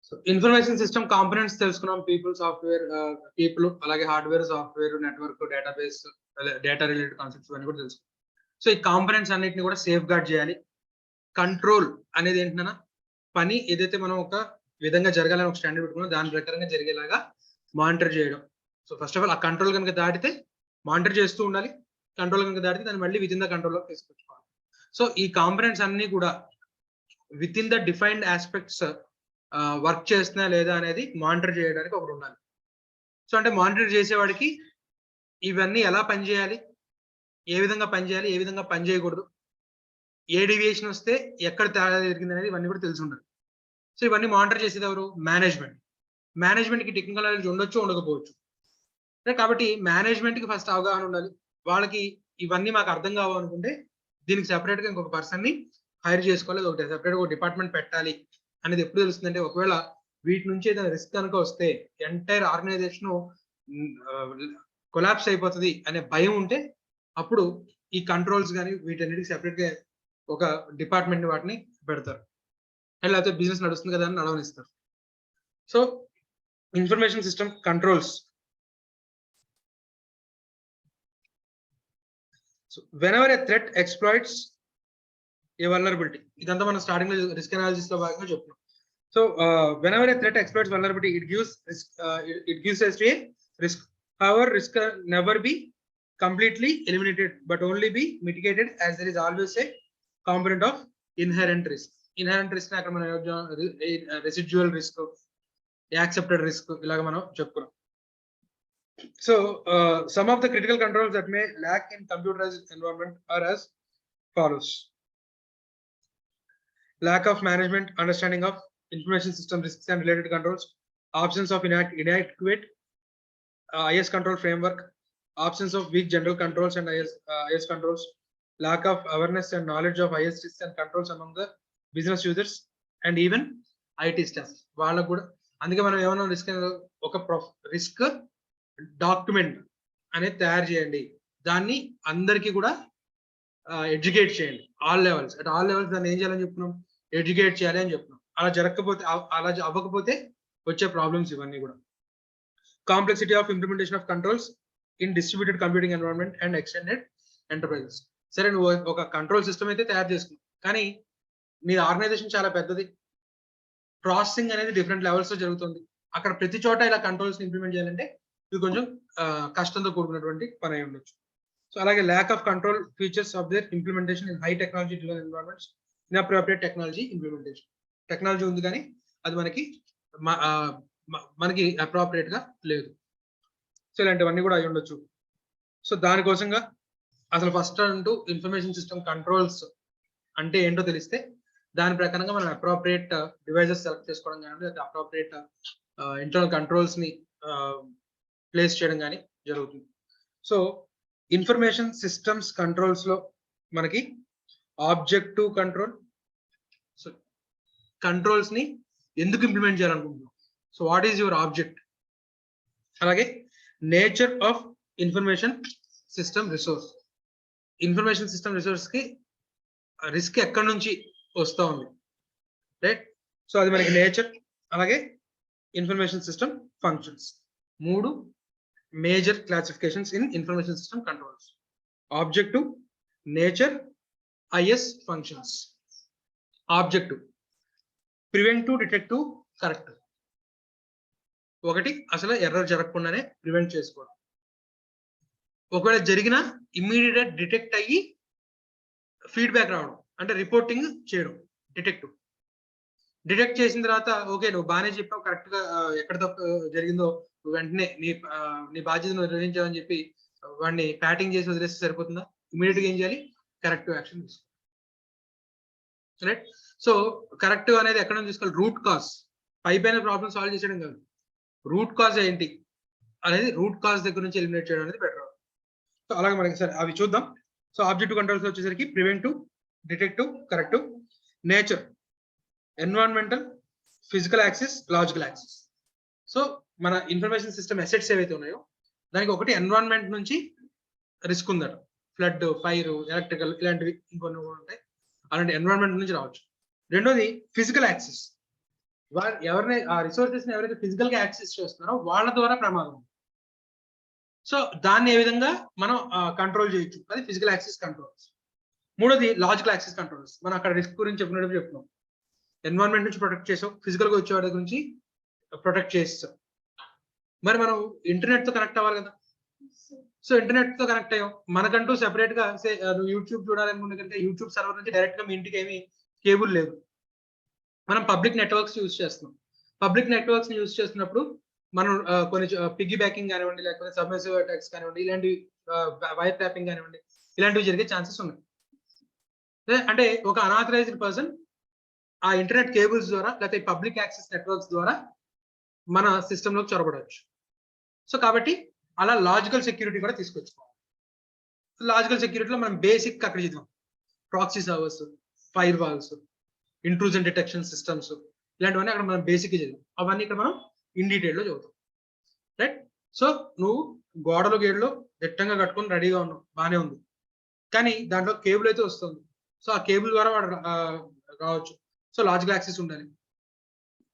So information system components తెలుసుకున్నాం. People అలాగే hardware, software, network, database, data related concepts అన్ని కూడా తెలుసుకున్నాం. సో ఈ కాంపోనెంట్స్ అన్నిటిని కూడా సేఫ్ గార్డ్ చేయాలి. కంట్రోల్ అనేది ఏంటన్నా పని ఏదైతే మనం ఒక విధంగా జరగాలని ఒక స్టాండర్డ్ పెట్టుకున్నాం దాని ప్రకారంగా జరిగేలాగా మానిటర్ చేయడం. సో ఫస్ట్ ఆఫ్ ఆల్ ఆ కంట్రోల్ కనుక దాటితే మానిటర్ చేస్తూ ఉండాలి. కంట్రోల్ కనుక దాటితే దాన్ని మళ్ళీ విత్ ఇన్ ద కంట్రోల్ లోకి తీసుకొచ్చుకోవాలి. సో ఈ కాంపోనెంట్స్ అన్ని కూడా with in the defined aspects work చేస్తున్నా లేదా అనేది మానిటర్ చేయడానికి ఒకటి ఉండాలి. సో అంటే మానిటర్ చేసేవాడికి ఇవన్నీ ఎలా పనిచేయాలి, ఏ విధంగా పనిచేయాలి, ఏ విధంగా పని చేయకూడదు, ఏ డీవియేషన్ వస్తే ఎక్కడ తేడా జరిగింది అనేది ఇవన్నీ కూడా తెలిసి ఉండాలి. సో ఇవన్నీ మానిటర్ చేసేది ఎవరు? మేనేజ్మెంట్. మేనేజ్మెంట్ కి టెక్నికల్ నాలెడ్జ్ ఉండొచ్చు, ఉండకపోవచ్చు. కాబట్టి మేనేజ్మెంట్ కి ఫస్ట్ అవగాహన ఉండాలి. వాళ్ళకి ఇవన్నీ మాకు అర్థం కావాలనుకుంటే దీనికి సెపరేట్ గా ఇంకొక పర్సన్ ని హైర్ చేసుకోవాలి, ఒకటి సెపరేట్ ఒక డిపార్ట్మెంట్ పెట్టాలి అనేది ఎప్పుడు తెలుస్తుందంటే ఒకవేళ వీటి నుంచి ఏదైనా రిస్క్ కనుక వస్తే ఎంటైర్ ఆర్గనైజేషన్ కొలాప్స్ అయిపోతుంది అనే భయం ఉంటే అప్పుడు ఈ కంట్రోల్స్ కానీ వీటన్నిటికి సెపరేట్ గా ఒక డిపార్ట్మెంట్ వాటిని పెడతారు. లేకపోతే బిజినెస్ నడుస్తుంది కదా అని నడవనిస్తారు. So information system controls. So whenever a threat exploits a vulnerability, ఇదంతా మనం స్టార్టింగ్ లో రిస్క్ అనాలిసిస్ లో భాగంగా చెప్తున్నాం. So whenever a threat exploits vulnerability, it gives us a risk. However, risk can never be completely eliminated, but only be mitigated, as there is always a component of inherent risk. Inherent risk అక్కడ మనం residual risk, accepted risk ఇలాగ మనం చెప్పుకున్నాం. So some of the critical controls that may lack in computerized environment are as follows: lack of management understanding of information system risks and related controls, absence of inadequate IS control framework, absence of weak general controls and IS controls, lack of awareness and knowledge of IS risks and controls among the business users and even IT staff. వాళ్ళకు కూడా అందుకే మనం ఏమన్నా risk document అనేది తయారు చేయండి, దాన్ని అందరికీ కూడా ఎడ్యుకేట్ చేయండి. ఆల్ లెవెల్స్ దాన్ని ఏం చేయాలని చెప్తున్నాం? ఎడ్యుకేట్ చేయాలి అని చెప్తున్నాం. అలా అవ్వకపోతే వచ్చే ప్రాబ్లమ్స్ ఇవన్నీ కూడా. Complexity of implementation of controls in distributed computing environment and extended enterprises. సరే, నువ్వు ఒక కంట్రోల్ సిస్టమ్ అయితే తయారు చేసుకున్నావు, కానీ నీ ఆర్గనైజేషన్ చాలా పెద్దది, ప్రాసెసింగ్ అనేది డిఫరెంట్ లెవెల్స్ లో జరుగుతుంది. అక్కడ ప్రతి చోట ఇలా కంట్రోల్స్ ఇంప్లిమెంట్ చేయాలంటే ఇది కొంచెం కష్టంతో కూడుకున్నటువంటి పని అయి ఉండొచ్చు. సో అలాగే lack of control features of their implementation in high technology driven environments, inappropriate technology implementation. Technology ఉంది కానీ అది మనకి అప్రోప్రియేట్ గా లేదు. సో ఇలాంటివన్నీ కూడా అయి ఉండొచ్చు. సో దానికోసంగా అసలు ఫస్ట్ అంటూ ఇన్ఫర్మేషన్ సిస్టమ్ కంట్రోల్స్ అంటే ఏంటో తెలిస్తే దాని ప్రకారంగా మనం అప్రోప్రియేట్ డివైజెస్ సెలెక్ట్ చేసుకోవడం కానీ, లేదా అప్రోప్రియేట్ ఇంటర్నల్ కంట్రోల్స్ ని ప్లేస్ చేయడం కానీ జరుగుతుంది. సో ఇన్ఫర్మేషన్ సిస్టమ్స్ కంట్రోల్స్ లో మనకి ఆబ్జెక్టివ్ కంట్రోల్, సో కంట్రోల్స్ ని ఎందుకు ఇంప్లిమెంట్ చేయాలనుకుంటున్నాం, so what is your object, అలాగే nature of information system resource. Information system resource కి రిస్క్ ఎక్కడి నుంచి వస్తూ ఉంది, రైట్? సో అది మనకి నేచర్, అలాగే information system functions. 3 major classifications in information system controls: objective, nature, IS functions. Objective preventive, detective, corrective. ఒకటి అసలు ఎర్రర్ జరగకుండానే ప్రివెంట్ చేసుకోవడం, ఒకవేళ జరిగినా ఇమ్మీడియట్ డిటెక్ట్ అయ్యి ఫీడ్బ్యాక్ రావడం, అంటే రిపోర్టింగ్ చేయడం. డిటెక్టివ్ డిటెక్ట్ చేసిన తర్వాత ఓకే నువ్వు బాగానే చెప్పావు, కరెక్ట్ గా ఎక్కడ తప్పు జరిగిందో వెంటనే నీ బాధ్యతను నిర్వహించావని చెప్పి వాడిని ప్యాటింగ్ చేసి వదిలేస్తే సరిపోతుందా? ఇమీడియట్ గా ఏం చేయాలి? కరెక్టివ్ యాక్షన్ తీసుకోవాలి, రైట్? సో కరెక్టివ్ అనేది ఎక్కడ నుంచి తీసుకోవాలి? Root cause. పైన ప్రాబ్లమ్ సాల్వ్ చేసేయడం కాదు, రూట్ కాజ్ ఏంటి అనేది రూట్ కాజ్ దగ్గర నుంచి ఎలిమినేట్ చేయడం అనేది బెటర్. సో అలాగే మనకి సరే అవి చూద్దాం. సో ఆబ్జెక్టివ్ కంట్రోల్స్ వచ్చేసరికి preventive, detective, corrective. Nature environmental, physical axis, logical axis. So మన ఇన్ఫర్మేషన్ సిస్టమ్ అసెట్స్ ఏవైతే ఉన్నాయో దానికి ఒకటి ఎన్విరాన్మెంట్ నుంచి రిస్క్ ఉందట, ఫ్లడ్, ఫైర్, ఎలక్ట్రికల్ ఇలాంటివి ఇంకొన్ని ఉంటాయి, అలాంటి ఎన్విరాన్మెంట్ నుంచి రావచ్చు. రెండోది ఫిజికల్ యాక్సిస్, ఎవరిని ఆ రిసోర్సెస్ ని ఎవరైతే ఫిజికల్ గా యాక్సెస్ చేస్తున్నారో వాళ్ళ ద్వారా ప్రమాదం. సో దాన్ని ఏ విధంగా మనం కంట్రోల్ చేయొచ్చు, అది ఫిజికల్ యాక్సెస్ కంట్రోల్స్. మూడోది లాజికల్ యాక్సెస్ కంట్రోల్స్. మనం అక్కడ రిస్క్ గురించి చెప్పినప్పుడు చెప్తున్నాం. ఎన్వైరన్మెంట్ నుంచి ప్రొటెక్ట్ చేసాం, ఫిజికల్ గా వచ్చే వాటి గురించి ప్రొటెక్ట్ చేస్తాం. మరి మనం ఇంటర్నెట్ తో కనెక్ట్ అవ్వాలి కదా. సో ఇంటర్నెట్ తో కనెక్ట్ అయ్యాం, మనకంటూ సెపరేట్ గా యూట్యూబ్ చూడాలనుకుంటే యూట్యూబ్ సర్వర్ నుంచి డైరెక్ట్ గా మీ ఇంటికి ఏమి కేబుల్ లేదు. మనం పబ్లిక్ నెట్వర్క్స్ యూజ్ చేస్తున్నాం. పబ్లిక్ నెట్వర్క్స్ యూజ్ చేస్తున్నప్పుడు మనం కొన్ని పిగ్గీ బ్యాకింగ్ కానివ్వండి, లేకపోతే సబ్మెర్సివ్ అటాక్స్ కానివ్వండి, ఇలాంటి వైర్ ట్యాపింగ్ కానివ్వండి, ఇలాంటివి జరిగే ఛాన్సెస్ ఉన్నాయి. అంటే ఒక అనాథరైజ్డ్ పర్సన్ ఆ ఇంటర్నెట్ కేబుల్స్ ద్వారా లేకపోతే పబ్లిక్ యాక్సెస్ నెట్వర్క్స్ ద్వారా మన సిస్టంలోకి చొరబడవచ్చు. సో కాబట్టి అలా లాజికల్ సెక్యూరిటీ కూడా తీసుకొచ్చుకోవాలి. లాజికల్ సెక్యూరిటీలో మనం బేసిక్ అక్కడ చదివాం. Proxy servers, fire walls, intrusion detection systems, ఇలాంటివన్నీ అక్కడ మనం బేసిక్ చదివాం. అవన్నీ ఇక్కడ మనం ఇన్ డీటెయిల్ లో చదువుతాం. రైట్. సో నువ్వు గోడలో గేడ్లో దిట్టంగా కట్టుకొని రెడీగా ఉన్నావు, బాగానే ఉంది. కానీ దాంట్లో కేబుల్ అయితే వస్తుంది. సో ఆ కేబుల్ ద్వారా వాడు రావచ్చు. సో లాజికల్ యాక్సెస్ ఉండాలి.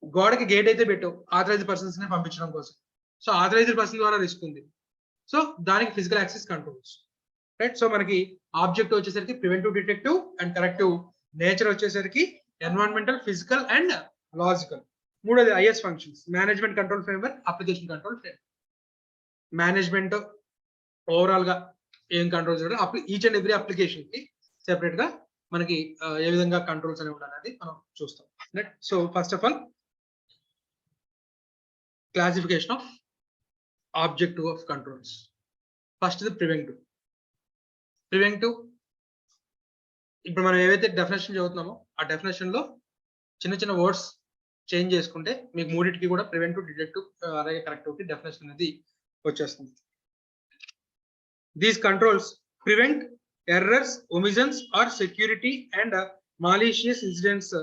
గోడకి గేట్ అయితే పెట్టావు ఆథరైజ్డ్ పర్సన్స్ ని పంపించడం కోసం. సో ఆథరైజ్డ్ పర్సన్ ద్వారా రిస్క్ ఉంది. సో దానికి physical access controls. Right. So మనకి ఆబ్జెక్ట్ వచ్చేసరికి preventive, detective and corrective. Nature వచ్చేసరికి ఎన్విరాన్మెంటల్, ఫిజికల్ అండ్ లాజికల్. మూడోది is functions, management control framework, application control framework. Management overall గా ఏం కంట్రోల్స్ చేయాలి, ఈచ్ అండ్ ఎవ్రీ అప్లికేషన్ కి separate గా మనకి ఏ విధంగా కంట్రోల్స్ అనేవి ఉండాలనేది మనం చూస్తాం. Right. So first of all classification of objective of controls. First the preventive. Preventive ఇప్పుడు మనం ఏవైతే డెఫినేషన్ చదువుతున్నామో ఆ డెఫినేషన్ లో చిన్న చిన్న వర్డ్స్ చేంజ్ చేసుకుంటే మీకు మూడింటికి కూడా ప్రివెంటివ్, డిటెక్టివ్ అలాగే కరెక్టివ్ కి డెఫినేషన్ అనేది వచ్చేస్తుంది. These controls prevent errors, omissions or security and malicious incidents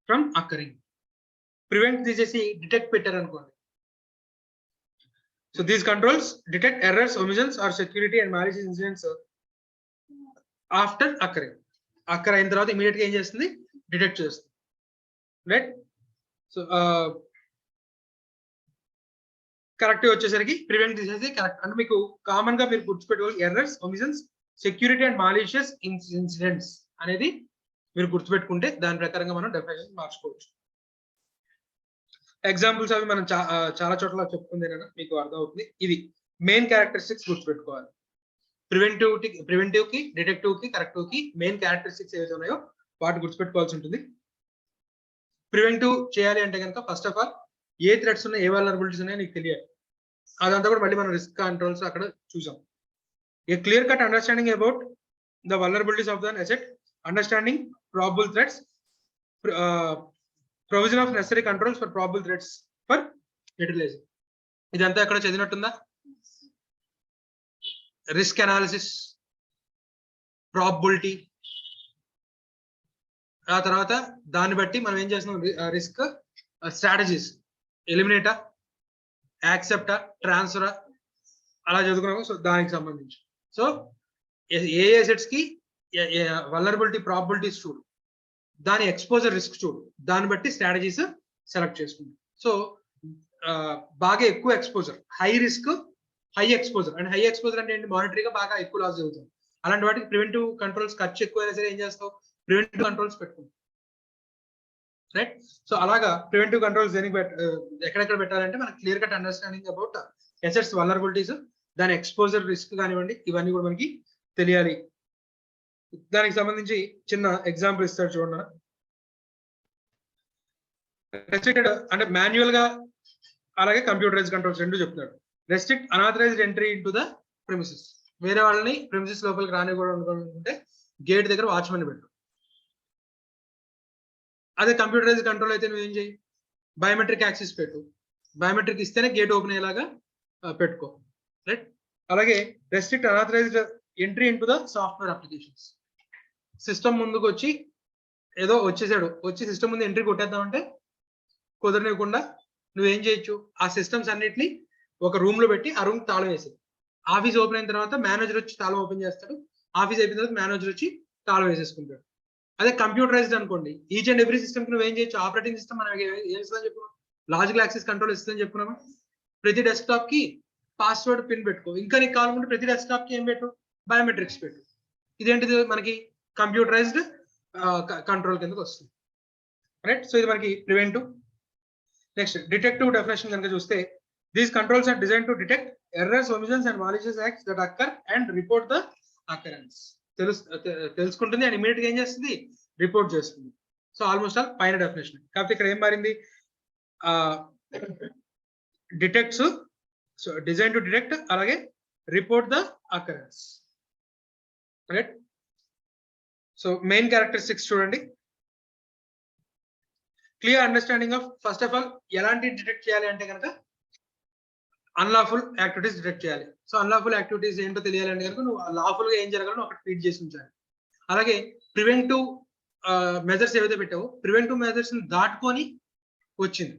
from occurring. Prevent తీసేసి డిటెక్ట్ పెట్టారు అనుకోండి. So these controls detect errors, omissions or security and malicious incidents after occurring. Occur అయిన తర్వాత immediate గా ఏం చేస్తుంది, డిటెక్ట్ చేస్తుంది. రైట్. సో కరెక్టివ్ వచ్చేసరికి ప్రివెంట్ తీసేసి కరెక్ట్. అంటే మీకు కామన్ గా మీరు గుర్తుపెట్టుకోవాలి errors, omissions, security and malicious incidents అనేది మీరు గుర్తుపెట్టుకుంటే దాని ప్రకారంగా మనం డెఫినేషన్ మార్చుకోవచ్చు. ఎగ్జాంపుల్స్ అవి మనం చాలా చోట్ల చెప్పుకుంది మీకు అర్థం అవుతుంది. ఇది మెయిన్ క్యారెక్టరిస్టిక్స్ గుర్తుపెట్టుకోవాలి. ప్రివెంటివ్ కి, డిటెక్టివ్ కి, కరెక్టివ్ కి మెయిన్ క్యారెక్టరిస్టిక్స్ ఏవైతే ఉన్నాయో వాటి గుర్తుపెట్టుకోవాల్సి ఉంటుంది. ప్రివెంటివ్ చేయాలి అంటే కనుక first of all A threats ఉన్నాయి, ఏ వల్నరబిలిటీస్ ఉన్నాయో నీకు తెలియాలి. అదంతా కూడా మళ్ళీ మనం రిస్క్ కంట్రోల్స్ అక్కడ చూసాం. A clear cut understanding about the vulnerabilities of the asset, understanding probable threats, provision of necessary controls for probable threats for utilizing. ఇదంతా ఎక్కడ చదివినట్టుందా? రిస్క్ అనాలిసిస్, ప్రాబబిలిటీ, ఆ తర్వాత దాన్ని బట్టి మనం ఏం చేస్తున్నాం, రిస్క్ స్ట్రాటజీస్, ఎలిమినేటా, యాక్సెప్టా, ట్రాన్స్ఫరా అలా చదువుకున్నాము. సో దానికి సంబంధించి సో ఏ అసెట్స్ కి వల్నరబిలిటీ, ప్రాబబిలిటీస్ చూడు, దాని ఎక్స్పోజర్ రిస్క్ చూడు, దాన్ని బట్టి స్ట్రాటజీస్ సెలెక్ట్ చేసుకుంటాం. సో బాగా ఎక్కువ exposure, high risk, high exposure. And high exposure అంటే ఏంటి, మానిటరీగా బాగా ఎక్కువ లాస్ జరుగుతుంది. అలాంటి వాటికి ప్రివెంటివ్ కంట్రోల్స్ ఖర్చు ఎక్కువైనా సరే ఏం చేస్తావు, ప్రివెంటివ్ కంట్రోల్స్ పెట్టుకుంటాం. రైట్. సో అలాగా ప్రివెంటివ్ కంట్రోల్స్ దేనికి ఎక్కడెక్కడ పెట్టాలంటే మనకి clear cut understanding about assets vulnerabilities, దాని ఎక్స్పోజర్ రిస్క్ కానివ్వండి, ఇవన్నీ కూడా మనకి తెలియాలి. దానికి సంబంధించి చిన్న ఎగ్జాంపుల్ ఇస్తాడు చూడండి. రెస్ట్రిక్టెడ్ అంటే మాన్యువల్ గా అలాగే కంప్యూటరైజ్ కంట్రోల్స్ రెండు చెప్తున్నాడు. Restrict unauthorised entry into the premises. వేరే వాళ్ళని ప్రిమిసెస్ లోపలికి రానివ్వాలనుకుంటే గేట్ దగ్గర వాచ్మెన్ పెట్టు. అదే కంప్యూటరైజ్ కంట్రోల్ అయితే నువ్వు ఏం చేయి, బయోమెట్రిక్ యాక్సెస్ పెట్టు. బయోమెట్రిక్ ఇస్తేనే గేట్ ఓపెన్ అయ్యేలాగా పెట్టుకో. రైట్. అలాగే restrict unauthorised entry into the software applications. System ముందుకు వచ్చి ఏదో వచ్చేసాడు, వచ్చి సిస్టమ్ ముందు ఎంట్రీ కొట్టేద్దామంటే కుదరనివ్వకుండా నువ్వేం చేయొచ్చు, ఆ సిస్టమ్స్ అన్నిటిని ఒక రూమ్ లో పెట్టి ఆ రూమ్ తాళం వేసి, ఆఫీస్ ఓపెన్ అయిన తర్వాత మేనేజర్ వచ్చి తాళం ఓపెన్ చేస్తాడు, ఆఫీస్ అయిపోయిన తర్వాత మేనేజర్ వచ్చి తాళం వేసేసుకుంటాడు. అదే కంప్యూటరైజ్డ్ అనుకోండి, ఈచ్ అండ్ ఎవ్రీ సిస్టమ్ కి నువ్వేం చేయొచ్చు, ఆపరేటింగ్ సిస్టమ్ మనం ఏం చెప్పు, లాజికల్ యాక్సెస్ కంట్రోల్ ఇస్తుందని చెప్పుకున్నామా. ప్రతి డెస్క్టాప్ కి పాస్వర్డ్ పిన్ పెట్టుకో. ఇంకా నీకు కావాలంటే ప్రతి డెస్క్టాప్ కి ఏం పెట్టు, బయోమెట్రిక్స్ పెట్టు. ఇదేంటిది మనకి కంప్యూటరైజ్డ్ కంట్రోల్ కిందకి వస్తుంది. రైట్. సో ఇది మనకి ప్రివెంటివ్. నెక్స్ట్ డిటెక్టివ్ డెఫినేషన్ కనుక చూస్తే, these controls are design to detect errors, omissions and malicious acts that occur and report the occurrence. తెలుసుకుంటుంది అండ్ ఇమీడియట్ గా ఏం చేస్తుంది, రిపోర్ట్ చేస్తుంది. సో ఆల్మోస్ట్ ఆల్ పైన డెఫినేషన్. కాకపోతే ఇక్కడ ఏం మారింది, detects, so design to detect, అలాగే report the occurrence. Right. So main characteristics చూడండి. Clear understanding of, first of all ఎలాంటి డిటెక్ట్ చేయాలి అంటే కనుక అన్లాఫుల్ యాక్టివిటీస్ డిటెక్ట్ చేయాలి. సో అన్లాఫుల్ యాక్టివిటీస్ ఏంటో తెలియాలంటే కనుక నువ్వు లాఫుల్ గా ఏం జరగాలో ఒకటి ఫీడ్ చేసి ఉంచాలి. అలాగే ప్రివెంటివ్ మెజర్స్ ఏవైతే పెట్టావో, ప్రివెంటివ్ మెజర్స్ దాటుకొని వచ్చింది.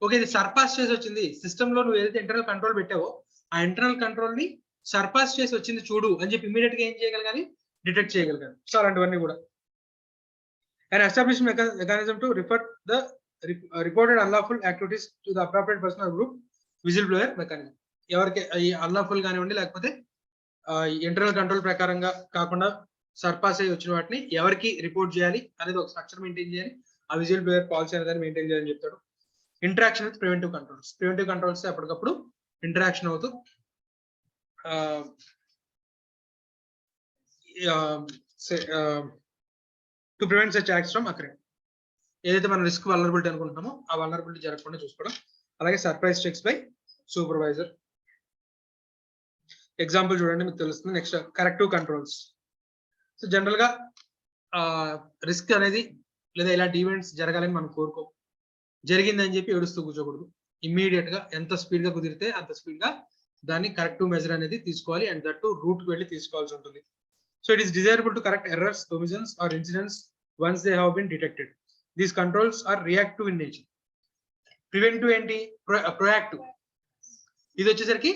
ఓకే, ఇది సర్పాస్ చేసి వచ్చింది. సిస్టమ్ లో నువ్వు ఏదైతే ఇంటర్నల్ కంట్రోల్ పెట్టావో ఆ ఇంటర్నల్ కంట్రోల్ ని సర్పాస్ చేసి వచ్చింది చూడు అని చెప్పి ఇమీడియట్ గా ఏం చేయగలగాలి, డిటెక్ట్ చేయగలగాలి. సో అలాంటివన్నీ కూడా. An established mechanism to refer the reported unlawful activities to the appropriate person or group, whistleblower mechanism. ఎవరికి ఈ అన్లాఫుల్ కానివ్వండి, లేకపోతే ఇంటర్నల్ కంట్రోల్ ప్రకారంగా కాకుండా సర్పాస్ అయ్యి వచ్చిన వాటిని ఎవరికి రిపోర్ట్ చేయాలి అనేది ఒక స్ట్రక్చర్ మెయింటైన్ చేయాలి. ఆ విజిల్ బ్లోయర్ పాలసీ అనేది మెయింటైన్ చేయాలని చెప్తాడు. Interaction with preventive controls. Preventive controls అప్పటికప్పుడు ఇంటరాక్షన్ అవుతూ to prevent such acts from occurring. ఏదైతే మనం రిస్క్ వల్నరబిలిటీ అనుకుంటున్నామో ఆ వల్నరబిలిటీ జరగకుండా చూసుకోవడం. అలాగే surprise checks by supervisor. Example చూడండి, మీకు తెలుస్తుంది. Next corrective controls. So general గా రిస్క్ అనేది లేదా ఇలాంటి ఈవెంట్స్ జరగాలని మనం కోరుకో. జరిగిందని చెప్పి ఏడుస్తూ కూర్చోకూడదు. ఇమ్మీడియట్ గా ఎంత స్పీడ్ గా కుదిరితే అంత స్పీడ్ గా దాన్ని కరెక్టివ్ మెజర్ అనేది తీసుకోవాలి. అండ్ దట్ టు రూట్ కి వెళ్ళి తీసుకోవాల్సి ఉంటుంది. So it is desirable to correct errors, omissions or incidents once they have been detected. These controls are reactive in nature. Preventive enti proactive. Idu vachesariki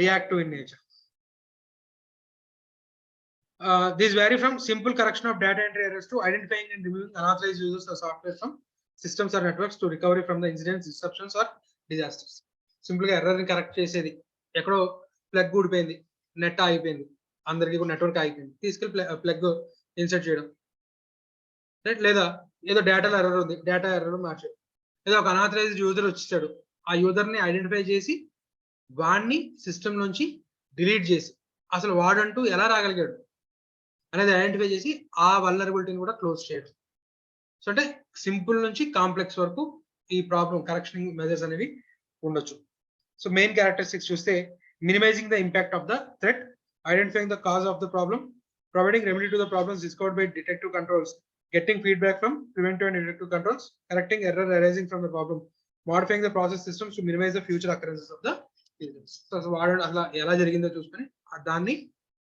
reactive in nature. These vary from simple correction of data entry errors to identifying and removing unauthorized users or software from systems or networks to recovery from the incidents, disruptions or disasters. Simple ga error ni correct chesedi. Ekkado plug ఊడిపోయింది, net ఆగిపోయింది, అందరికీ కూడా network ఆగిపోయింది, తీసుకెళ్ళి plug insert చేయడం. Right. లేదా ఏదో డేటాలో ఎర్రర్ ఉంది, డేటా ఎర్రర్ మార్చడం. ఏదో ఒక అనాథరైజ్డ్ యూజర్ వచ్చాడు, ఆ యూజర్ ని ఐడెంటిఫై చేసి వాడిని సిస్టమ్ నుంచి డిలీట్ చేసి అసలు వాడంటూ ఎలా రాగలిగాడు అనేది ఐడెంటిఫై చేసి ఆ వల్నరబిలిటీని కూడా క్లోజ్ చేయడం. సో అంటే సింపుల్ నుంచి కాంప్లెక్స్ వరకు ఈ ప్రాబ్లం కరెక్షన్ మెజర్స్ అనేవి ఉండొచ్చు. సో మెయిన్ క్యారెక్టరిస్టిక్స్ చూస్తే, minimising the impact of the threat, identifying the cause of the problem, providing remedy to the problems discovered by detective controls, getting feedback from preventive and detective controls, correcting error arising from the problem, modifying the process systems to minimize the future occurrences of the incidents. So వాడడం అలా ఎలా జరిగిందో చూసుకొని దాన్ని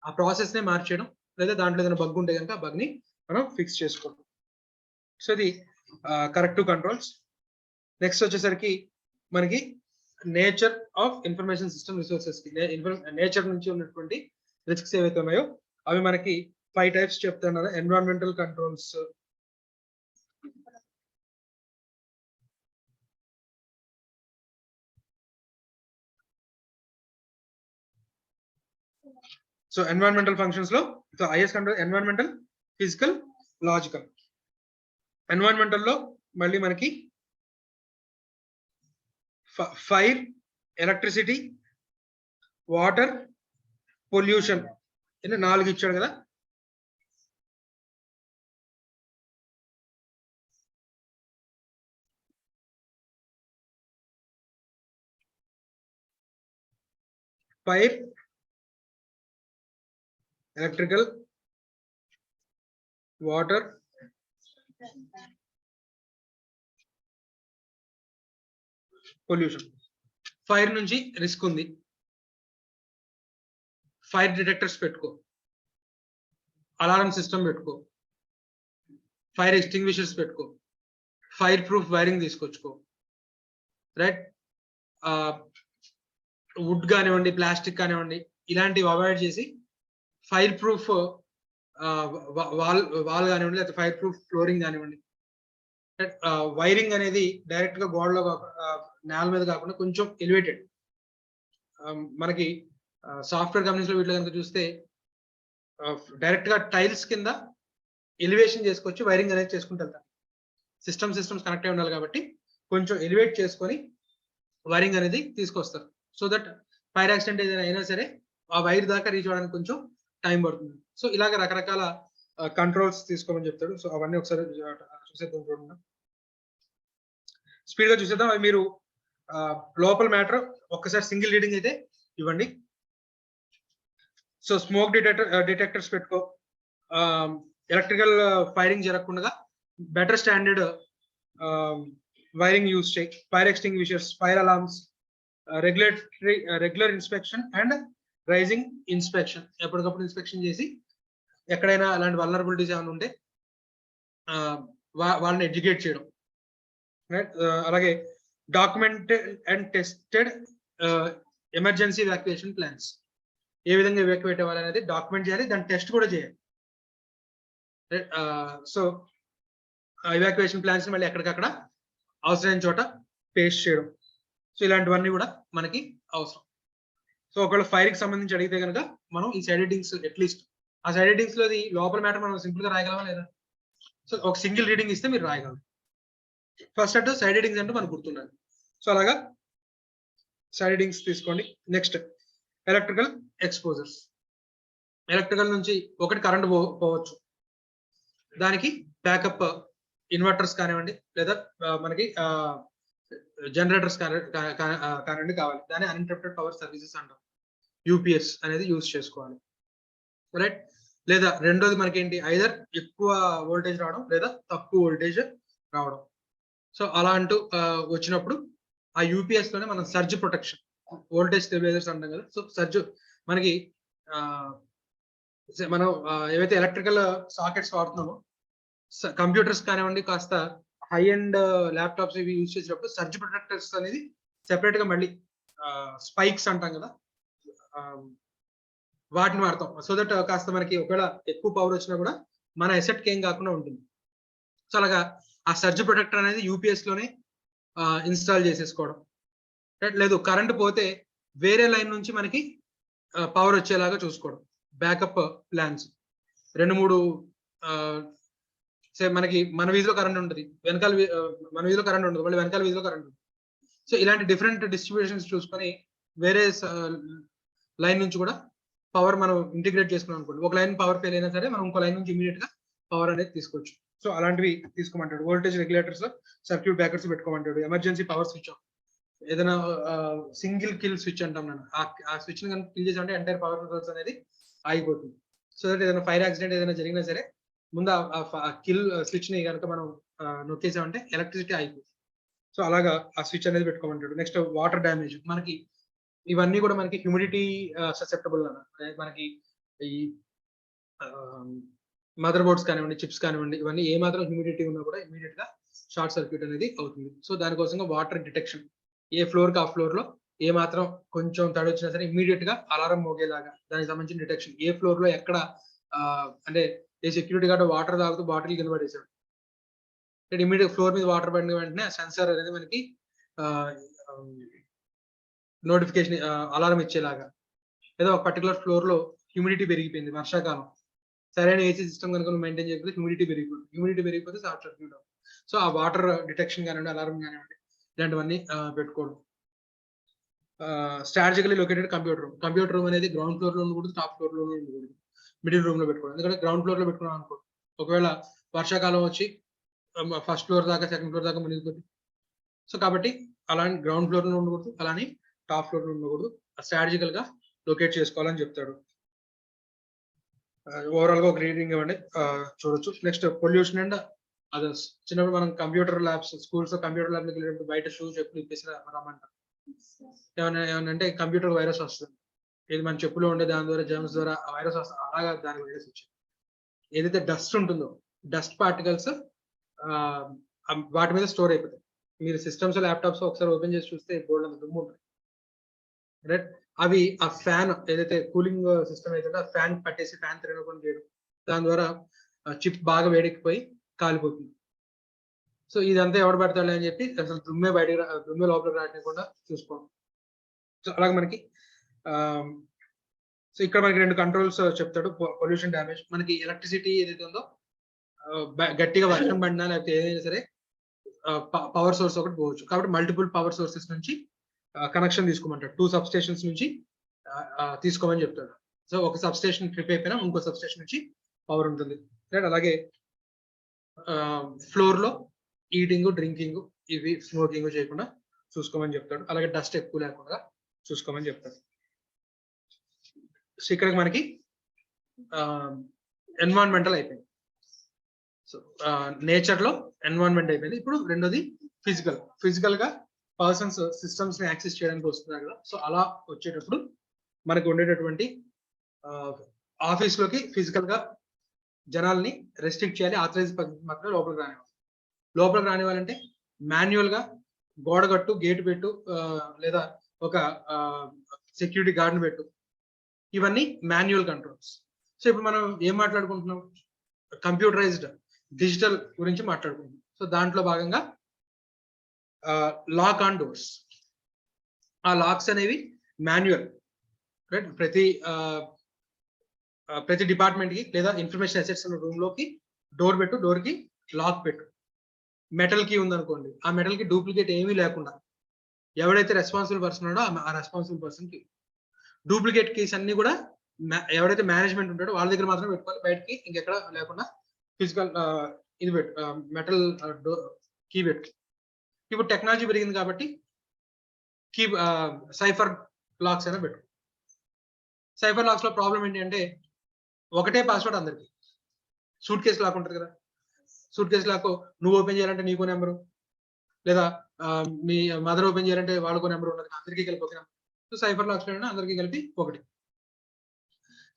ఆ process నే మార్చేయడం, లేదా దాంట్లో ఏదైనా బగ్ ఉంటే కనుక ఆ బగ్ ని మనం ఫిక్స్ చేసుకోవడం. సో ఇది కరెక్టివ్ కంట్రోల్స్. నెక్స్ట్ వచ్చేసరికి మనకి nature of information system resources కి, నేచర్ నుంచి ఉన్నటువంటి రిస్క్స్ ఏవైతే ఉన్నాయో అవి మనకి 5 టైప్స్ చెప్తున్నారు. Environmental controls, so environmental functions లో IS control environmental, physical, logical. Environmental లో మళ్ళీ మనకి ఫైర్, ఎలక్ట్రిసిటీ, వాటర్, పొల్యూషన్ ఇలా 4 ఇచ్చాడు కదా. Fire, electrical, water, pollution. Fire నుంచి రిస్క్ ఉంది, ఫైర్ డిటెక్టర్స్ పెట్టుకో, అలారం సిస్టమ్ పెట్టుకో, ఫైర్ ఎక్స్టింగ్విషర్స్ పెట్టుకో, ఫైర్ ప్రూఫ్ వైరింగ్ తీసుకొచ్చుకో. రైట్. వుడ్ కానివ్వండి, ప్లాస్టిక్ కానివ్వండి, ఇలాంటివి అవాయిడ్ చేసి ఫైర్ ప్రూఫ్ వాల్ కానివ్వండి, లేకపోతే ఫైర్ ప్రూఫ్ ఫ్లోరింగ్ కానివ్వండి, వైరింగ్ అనేది డైరెక్ట్ గా గోడలో నేల మీద కాకుండా కొంచెం ఎలివేటెడ్. మనకి సాఫ్ట్వేర్ కంపెనీస్ లో వీటిలో కనుక చూస్తే డైరెక్ట్ గా టైల్స్ కింద ఎలివేషన్ చేసుకొచ్చి వైరింగ్ అనేది చేసుకుంటూ వెళ్తారు. సిస్టమ్స్ కనెక్ట్ అయి ఉండాలి కాబట్టి కొంచెం ఎలివేట్ చేసుకొని వైరింగ్ అనేది తీసుకొస్తారు. సో దట్ ఫైర్ యాక్సిడెంట్ ఏదైనా అయినా సరే ఆ వైర్ దాకా రీచ్ అవ్వడానికి కొంచెం టైం పడుతుంది. సో ఇలాగ రకరకాల కంట్రోల్స్ తీసుకోమని చెప్తాడు. సో అవన్నీ ఒకసారి చూసేద్దాం. చూడండి, స్పీడ్ గా చూసేద్దాం. అవి మీరు లోపల మ్యాటర్ ఒక్కసారి సింగిల్ రీడింగ్ అయితే ఇవ్వండి. సో స్మోక్ డిటెక్టర్స్ పెట్టుకో, ఎలక్ట్రికల్ ఫైరింగ్ జరగకుండా బెటర్ స్టాండర్డ్ వైరింగ్ యూజ్ చేయి, fire extinguishers, fire alarms, regular inspection and raising inspection, ఎప్పటికప్పుడు ఇన్స్పెక్షన్ చేసి ఎక్కడైనా అలాంటి వల్నరబిలిటీస్ ఏమైనా ఉంటే వాళ్ళని ఎడ్యుకేట్ చేయడం. అలాగే document and tested emergency evacuation plans, ఏ విధంగా ఎవాక్యుయేట్ అవ్వాలి అనేది డాక్యుమెంట్ చేయాలి, దాని టెస్ట్ కూడా చేయాలి. సో ఎవాక్యుయేషన్ ప్లాన్స్ మళ్ళీ ఎక్కడికక్కడ అవసరమైన చోట పేస్ట్ చేయడం. సో ఇలాంటివన్నీ కూడా మనకి అవసరం. సో ఒకవేళ ఫైర్కి సంబంధించి అడిగితే కనుక మనం ఈ సైడ్ హెడ్డింగ్స్ అట్లీస్ట్ ఆ సైడ్ హెడ్డింగ్స్ లో లోపల మ్యాటర్ మనం సింపుల్ గా రాయగలమా లేదా? సో ఒక సింగిల్ రీడింగ్ ఇస్తే మీరు రాయగలరు. ఫస్ట్ అంటే సైడ్ హెడ్డింగ్స్ అంటే మనకు గుర్తుండాలి. సో అలాగా సైడ్ హెడ్డింగ్స్ తీసుకోండి. Next electrical exposures. ఎలక్ట్రికల్ నుంచి ఒకటి కరెంట్ పోవచ్చు, దానికి బ్యాకప్ ఇన్వర్టర్స్ కానివ్వండి లేదా మనకి జనరేటర్స్ కానివ్వండి కావాలి. దాన్ని అన్ఇంటరప్టెడ్ పవర్ సర్వీసెస్ అంటాం. యూపీఎస్ అనేది యూజ్ చేసుకోవాలి, రైట్? లేదా రెండోది మనకి ఏంటి, ఐదర్ ఎక్కువ వోల్టేజ్ రావడం లేదా తక్కువ వోల్టేజ్ రావడం. సో అలా అంటూ వచ్చినప్పుడు ఆ యూపీఎస్ లోనే మనం సర్జ్ ప్రొటెక్షన్, వోల్టేజ్ స్టెబిలైజర్స్ అంటాం కదా. సో సర్జ్ మనకి మనం ఏవైతే ఎలక్ట్రికల్ సాకెట్స్ వాడుతున్నామో కంప్యూటర్స్ కానివ్వండి, కాస్త హై అండ్ ల్యాప్టాప్స్ ఇవి యూజ్ చేసేటప్పుడు సర్జ్ ప్రొటెక్టర్స్ అనేది సెపరేట్ గా మళ్ళీ స్పైక్స్ అంటాం కదా, వాటిని వాడతాం. సో దట్ కాస్త మనకి ఒకవేళ ఎక్కువ పవర్ వచ్చినా కూడా మన ఎసెట్ కి ఏం కాకుండా ఉంటుంది. సో అలాగా ఆ సర్జ్ ప్రొటెక్టర్ అనేది యూపీఎస్ లోనే ఇన్స్టాల్ చేసేసుకోవడం. లేదు కరెంట్ పోతే వేరే లైన్ నుంచి మనకి పవర్ వచ్చేలాగా చూసుకోవడం. బ్యాకప్ ప్లాన్స్ 2-3 మనకి మన వీధిలో కరెంట్ ఉంటుంది, వెనకాల మన వీధిలో కరెంట్ ఉంటుంది, మళ్ళీ వెనకాల వీధిలో కరెంట్ ఉంటుంది. సో ఇలాంటి డిఫరెంట్ డిస్ట్రిబ్యూషన్స్ చూసుకొని వేరే లైన్ నుంచి కూడా పవర్ మనం ఇంటిగ్రేట్ చేసుకున్నాం అనుకోండి. ఒక లైన్ పవర్ ఫెయిల్ అయినా సరే మనం ఇంకో లైన్ నుంచి ఇమీడియట్ గా పవర్ అనేది తీసుకోవచ్చు. సో అలాంటివి తీసుకోమంటాడు. వోల్టేజ్ రెగ్యులేటర్స్, సర్క్యూట్ బ్రేకర్స్ పెట్టుకోమంటాడు. ఎమర్జెన్సీ పవర్ స్విచ్ ఆఫ్, ఏదైనా సింగిల్ కిల్ స్విచ్ అంటాం నేను, ఆ స్విచ్ ని కనుక కిల్ చేసామంటే ఎంటైర్ పవర్ సోర్స్ అనేది ఆగిపోతుంది. సో దట్ ఏదైనా ఫైర్ యాక్సిడెంట్ ఏదైనా జరిగినా సరే ముందు ఆ కిల్ స్విచ్ ని కనుక మనం నొక్కేసామంటే ఎలక్ట్రిసిటీ ఆగిపోతుంది. సో అలాగా ఆ స్విచ్ అనేది పెట్టుకోమంటాడు. నెక్స్ట్ వాటర్ డ్యామేజ్, మనకి ఇవన్నీ కూడా మనకి హ్యూమిడిటీ ససెప్టబుల్ అన్న, మనకి ఈ మదర్ బోర్డ్స్ కానివ్వండి, చిప్స్ కానివ్వండి, ఇవన్నీ ఏ మాత్రం హ్యూమిడిటీ ఉన్నా కూడా ఇమీడియట్ గా షార్ట్ సర్క్యూట్ అనేది అవుతుంది. సో దానికోసంగా వాటర్ డిటెక్షన్, ఏ ఫ్లోర్ కి ఆ ఫ్లోర్ లో ఏ మాత్రం కొంచెం తడి వచ్చినా సరే ఇమీడియట్ గా అలారం మోగేలాగా దానికి సంబంధించిన డిటెక్షన్. ఏ ఫ్లోర్ లో ఎక్కడ అంటే ఏ సెక్యూరిటీ గార్డ్ వాటర్ తాగుతూ బాటిల్ కింద పడేసాడు, ఇమీడియట్ ఫ్లోర్ మీద వాటర్ పడిన వెంటనే సెన్సార్ అనేది మనకి నోటిఫికేషన్ అలారం ఇచ్చేలాగా. లేదా ఒక పర్టికులర్ ఫ్లోర్ లో హ్యూమిడిటీ పెరిగిపోయింది, వర్షాకాలం, సరైన ఏసీ సిస్టమ్ కనుక నువ్వు మెయింటైన్ చేయకపోతే హ్యూమిడిటీ పెరిగిపోతే షార్ట్ సర్క్యూట్ అవుతుంది. సో ఆ వాటర్ డిటెక్షన్ కానివ్వండి, అలారం కానివ్వండి, ఇలాంటివన్నీ పెట్టుకోవడం. స్ట్రాటజికలీ లొకేటెడ్ కంప్యూటర్ రూమ్ అనేది గ్రౌండ్ ఫ్లోర్ లో ఉండకూడదు, టాప్ ఫ్లోర్ లో ఉండకూడదు, మిడిల్ రూమ్ లో పెట్టుకోవడం. ఎందుకంటే గ్రౌండ్ ఫ్లోర్ లో పెట్టుకున్నాం అనుకో, ఒకవేళ వర్షాకాలం వచ్చి ఫస్ట్ ఫ్లోర్ దాకా సెకండ్ ఫ్లోర్ దాకా మునిగిపోతుంది. సో కాబట్టి అలాంటి గ్రౌండ్ ఫ్లోర్ లో ఉండకూడదు, అలానే టాప్ ఫ్లోర్ లో ఉండకూడదు, స్ట్రాటజికల్ గా లొకేట్ చేసుకోవాలని చెప్తాడు. ఓవరాల్ గా ఒక రీడింగ్ ఇవ్వండి, చూడొచ్చు. Next pollution and others. చిన్నప్పుడు మనం computer labs, schools computer lab వెళ్ళినప్పుడు బయట షూస్ చెప్పులు ఇప్పేసి రమ్మంటారు. ఏమన్నా అంటే కంప్యూటర్ వైరస్ వస్తుంది, ఇది మన చెప్పులో ఉండే దాని ద్వారా జర్మ్స్ ద్వారా ఆ వైరస్ వస్తుంది. అలాగా దాని వైరస్ వచ్చింది. ఏదైతే డస్ట్ ఉంటుందో, డస్ట్ పార్టికల్స్ వాటి మీద స్టోర్ అయిపోతాయి. మీరు సిస్టమ్స్, ల్యాప్టాప్స్ ఒకసారి ఓపెన్ చేసి చూస్తే బోర్డు అంత దుమ్ము ఉంటుంది, రైట్? అవి ఆ ఫ్యాన్ ఏదైతే కూలింగ్ సిస్టమ్ అయితే ఆ ఫ్యాన్ పట్టేసి ఫ్యాన్ తిరగకుండా చేయడం, దాని ద్వారా చిప్ బాగా వేడెక్కిపోయి కాలిపోతుంది. సో ఇదంతా ఎవడు పెడతాడు అని చెప్పి అసలు దుమ్మే బయటకు దుమ్మే లోపలికి రాకుండా చూసుకోవడం. సో అలాగే మనకి సో ఇక్కడ మనకి 2 కంట్రోల్స్ చెప్తాడు. పొల్యూషన్ డ్యామేజ్, మనకి ఎలక్ట్రిసిటీ ఏదైతే ఉందో గట్టిగా వర్షం పడినా లేకపోతే ఏదైనా సరే పవర్ సోర్స్ ఒకటి పోవచ్చు, కాబట్టి మల్టిపుల్ పవర్ సోర్సెస్ నుంచి కనెక్షన్ తీసుకోమంటాడు. 2 సబ్ స్టేషన్స్ నుంచి తీసుకోమని చెప్తాడు. సో ఒక సబ్ స్టేషన్ ట్రిప్ అయిపోయినా ఇంకో సబ్ స్టేషన్ నుంచి పవర్ ఉంటుంది. రైట్, అలాగే ఫ్లోర్ లో ఈటింగ్, డ్రింకింగ్, ఇవి స్మోకింగ్ చేయకుండా చూసుకోమని చెప్తాడు. అలాగే డస్ట్ ఎక్కువ లేకుండా చూసుకోమని చెప్తాడు. సో ఇక్కడ మనకి ఎన్విరాన్మెంటల్ అయిపోయింది. సో నేచర్ లో ఎన్విరాన్మెంట్ అయిపోయింది. ఇప్పుడు రెండోది ఫిజికల్ గా పర్సన్స్ సిస్టమ్స్ ని యాక్సెస్ చేయడానికి వస్తున్నారు కదా. సో అలా వచ్చేటప్పుడు మనకు ఉండేటటువంటి ఆఫీస్ లోకి ఫిజికల్ గా జనాల్ని రెస్ట్రిక్ట్ చేయాలి. ఆథరైజ్ మాత్రం లోపలికి రానివ్వాలంటే మాన్యువల్ గా గోడ కట్టు, గేట్ పెట్టు, లేదా ఒక సెక్యూరిటీ గార్డ్ పెట్టు, ఇవన్నీ మాన్యువల్ కంట్రోల్స్. సో ఇప్పుడు మనం ఏం మాట్లాడుకుంటున్నాం, కంప్యూటరైజ్డ్ డిజిటల్ గురించి మాట్లాడుకుంటున్నాం. సో దాంట్లో భాగంగా లాక్ ఆన్ డోర్స్. ఆ లాక్స్ అనేవి మాన్యువల్. రైట్, ప్రతి డిపార్ట్మెంట్ కి లేదా ఇన్ఫర్మేషన్ అసెట్స్ ఉన్న రూమ్ లోకి డోర్ పెట్టు, డోర్ కి లాక్ పెట్టు. మెటల్ కీ ఉందనుకోండి, ఆ మెటల్ కి డూప్లికేట్ ఏమీ లేకుండా ఎవడైతే రెస్పాన్సిబుల్ పర్సన్ ఉన్నాడో ఆ రెస్పాన్సిబుల్ పర్సన్ కి డూప్లికేట్ కీస్ అన్ని కూడా ఎవరైతే మేనేజ్మెంట్ ఉంటాడో వాళ్ళ దగ్గర మాత్రం పెట్టుకోవాలి, బయటకి ఇంకెక్కడ లేకుండా ఫిజికల్ ఇది పెట్టు, మెటల్ కీ పెట్టు. ఇప్పుడు టెక్నాలజీ పెరిగింది కాబట్టి కీ సైఫర్ లాక్స్ అయినా పెట్టు. సైఫర్ లాక్స్ లో ప్రాబ్లం ఏంటి అంటే ఒకటే పాస్వర్డ్ అందరికి. సూట్ కేసు లాక్ ఉంటుంది కదా, సూట్ కేసు లాక్ నువ్వు ఓపెన్ చేయాలంటే నీకో నెంబరు, లేదా మీ మదర్ ఓపెన్ చేయాలంటే వాళ్ళకో నెంబర్ ఉండదు, అందరికీ కలిపి ఒక నెంబర్. సో సైఫర్ లాక్స్ లో అందరికీ కలిపి ఒకటి.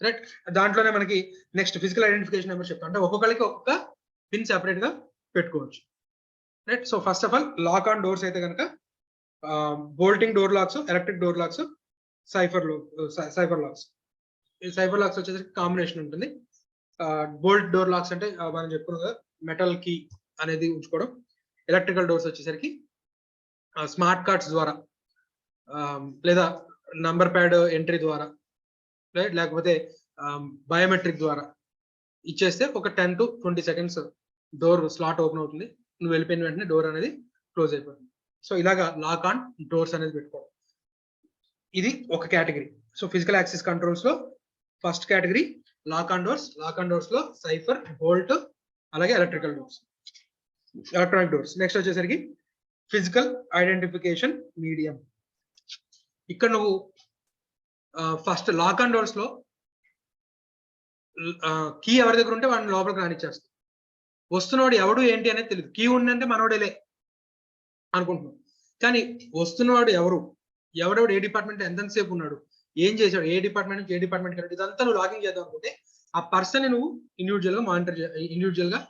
రైట్, దాంట్లోనే మనకి నెక్స్ట్ ఫిజికల్ ఐడెంటిఫికేషన్ నెంబర్ చెప్తాం. అంటే ఒక్కొక్కరికి ఒక్కొక్క పిన్ సెపరేట్ గా పెట్టుకోవచ్చు. Right, so first of all lock on doors అయితే కనుక bolting door locks, electric door locks, cipher locks. ఈ సైఫర్ లాక్స్ వచ్చేసరికి కాంబినేషన్ ఉంటుంది. బోల్ట్ డోర్ లాక్స్ అంటే మనం చెప్పుకున్నాం కదా, మెటల్ కీ అనేది ఉంచుకోవడం. ఎలక్ట్రికల్ డోర్స్ వచ్చేసరికి స్మార్ట్ కార్డ్స్ ద్వారా లేదా నంబర్ ప్యాడ్ ఎంట్రీ ద్వారా, లేకపోతే బయోమెట్రిక్ ద్వారా ఇచ్చేస్తే ఒక 10 to 20 seconds door slot open అవుతుంది. నువ్వు వెళ్ళిపోయిన వెంటనే డోర్ అనేది క్లోజ్ అయిపోతుంది. సో ఇలాగా లాక్ ఆన్ డోర్స్ అనేది పెట్టుకోవడం, ఇది ఒక category. So physical access controls లో first category lock on doors. Lock on doors లో సైఫర్, బోల్ట్, అలాగే electrical doors, electronic doors. Next వచ్చేసరికి ఫిజికల్ ఐడెంటిఫికేషన్ మీడియం. ఇక్కడ నువ్వు ఫస్ట్ లాక్ ఆన్ డోర్స్ లో కీ ఎవరి దగ్గర ఉంటే వాడిని లోపలికి రానిచ్చేస్తాం. వస్తున్నవాడు ఎవడు ఏంటి అనేది తెలియదు. కీ ఉందంటే మనోడేలే అనుకుంటున్నాం, కానీ వస్తున్నవాడు ఎవడెవడు ఏ డిపార్ట్మెంట్ ఎంతసేపు ఉన్నాడు, ఏం చేశాడు, ఏ డిపార్ట్మెంట్ నుంచి ఏ డిపార్ట్మెంట్ కి, ఇదంతా నువ్వు లాగిన్ చేద్దాం అనుకుంటే ఆ పర్సన్ నువ్వు ఇండివిజువల్ గా